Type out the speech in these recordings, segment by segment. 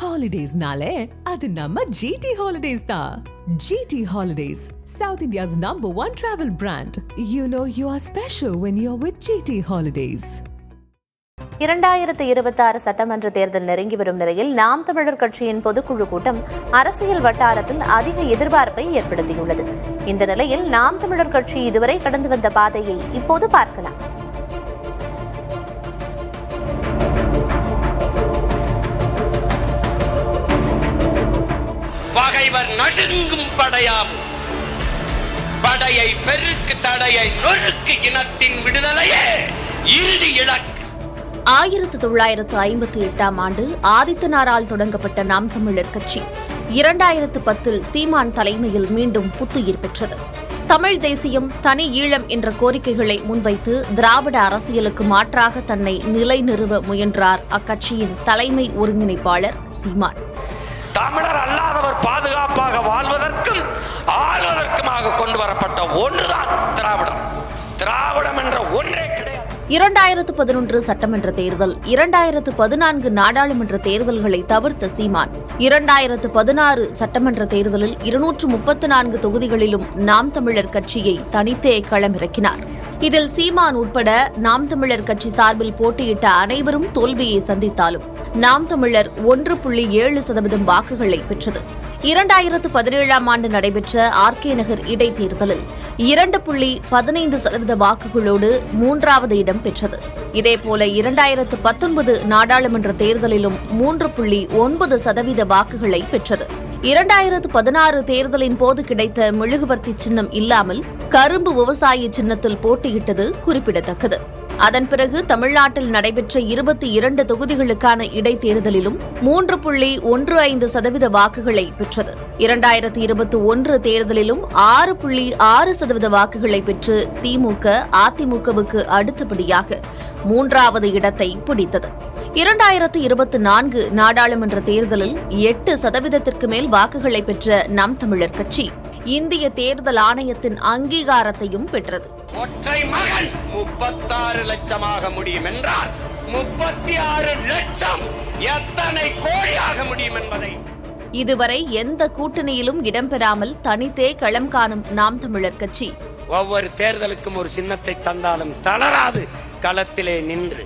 Holidays-nale, adu namma GT Holidays da. GT Holidays, South India's #1 travel brand. You know you are special when you're with GT Holidays. 2026 சட்டமன்ற தேர்தல் நெருங்கி வரும் நிலையில் நாம் தமிழர் கட்சியின் பொதுக்குழு கூட்டம் அரசியல் வட்டாரத்தில் அதிக எதிர்பார்ப்பை ஏற்படுத்தியுள்ளது. இந்த நிலையில் நாம் தமிழர் கட்சி இதுவரை கடந்து வந்த பாதையை இப்போது பார்க்கலாம். பகைவர் நடுங்கும் படையாகும் படையை பெருக்கு தடையை நொறுக்கு இனத்தின் விடுதலையே இறுதி இலக்கு. 1958ஆம் ஆண்டு ஆதித்தனாரால் தொடங்கப்பட்ட நாம் தமிழர் கட்சி 2010 சீமான் தலைமையில் மீண்டும் புத்துயிர் பெற்றது. தமிழ் தேசியம், தனி ஈழம் என்ற கோரிக்கைகளை முன்வைத்து திராவிட அரசியலுக்கு மாற்றாக தன்னை நிலைநிறுவ முயன்றார் அக்கட்சியின் தலைமை ஒருங்கிணைப்பாளர் சீமான். தமிழர் அல்லாதவர் பாதுகாப்பாக வாழ்வதற்கும் ஆள்வதற்குமாக கொண்டு வரப்பட்ட ஒன்றுதான் திராவிடம். திராவிடம் என்ற ஒன்றே கிடையாது. 2011 சட்டமன்ற தேர்தல், 2014 நாடாளுமன்ற தேர்தல்களை தவிர்த்த சீமான் 2016 சட்டமன்ற தேர்தலில் 234 தொகுதிகளிலும் நாம் தமிழர் கட்சியை தனித்தே களமிறக்கினார். இதில் சீமான் உட்பட நாம் தமிழர் கட்சி சார்பில் போட்டியிட்ட அனைவரும் தோல்வியை சந்தித்தாலும் நாம் தமிழர் 1.7% வாக்குகளை பெற்றது. 2017ஆம் ஆண்டு நடைபெற்ற ஆர்கே நகர் இடைத்தேர்தலில் 2.15% வாக்குகளோடு 3வது இடம் பெற்றது. இதேபோல 2019 நாடாளுமன்ற தேர்தலிலும் 3.9% வாக்குகளை பெற்றது. 2016 தேர்தலின் போது கிடைத்த மெழுகுவர்த்தி சின்னம் இல்லாமல் கரும்பு விவசாய சின்னத்தில் போட்டியிட்டது குறிப்பிடத்தக்கது. அதன் பிறகு தமிழ்நாட்டில் நடைபெற்ற 22 தொகுதிகளுக்கான இடைத்தேர்தலிலும் 3.15% வாக்குகளை பெற்றது. 2021 தேர்தலிலும் 6.6% வாக்குகளை பெற்று திமுக, அதிமுகவுக்கு அடுத்தபடியாக 3வது இடத்தை பிடித்தது. 2024 நாடாளுமன்ற தேர்தலில் 8% மேல் வாக்குகளை பெற்ற நாம் தமிழர் கட்சி இந்திய தேர்தல் ஆணையத்தின் அங்கீகாரத்தையும் பெற்றது. ஒற்றை மகன் 36 லட்சமாக முடியும் என்றால் 36 லட்சம் எத்தனை கோடியாக முடியும் என்பதை இதுவரை எந்த கூட்டணியிலும் இடம்பெறாமல் தனித்தே களம் காணும் நாம் தமிழர் கட்சி ஒவ்வொரு தேர்தலுக்கும் ஒரு சின்னத்தை தந்தாலும் தளராது களத்திலே நின்று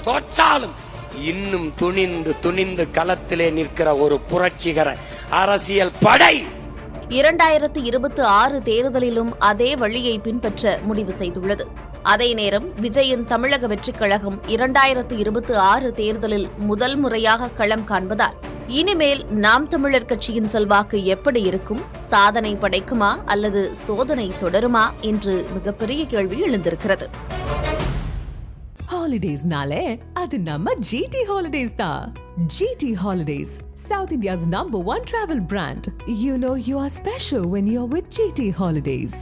தோற்றாலும் இன்னும் துணிந்து களத்திலே நிற்கிற ஒரு புரட்சிகர அரசியல் படை. 2026 தேர்தலிலும் அதே வழியை பின்பற்ற முடிவு செய்துள்ளது. அதே நேரம் விஜயின் தமிழக வெற்றிக் கழகம் 2026 தேர்தலில் முதல் முறையாக களம் காண்பதால் இனிமேல் நாம் தமிழர் கட்சியின் செல்வாக்கு எப்படி இருக்கும்? சாதனை படைக்குமா அல்லது சோதனை தொடருமா என்று மிகப்பெரிய கேள்வி எழுந்திருக்கிறது. Holidays-nale, adu namma GT Holidays da. GT Holidays, South India's #1 travel brand. You know you are special when you're with GT Holidays.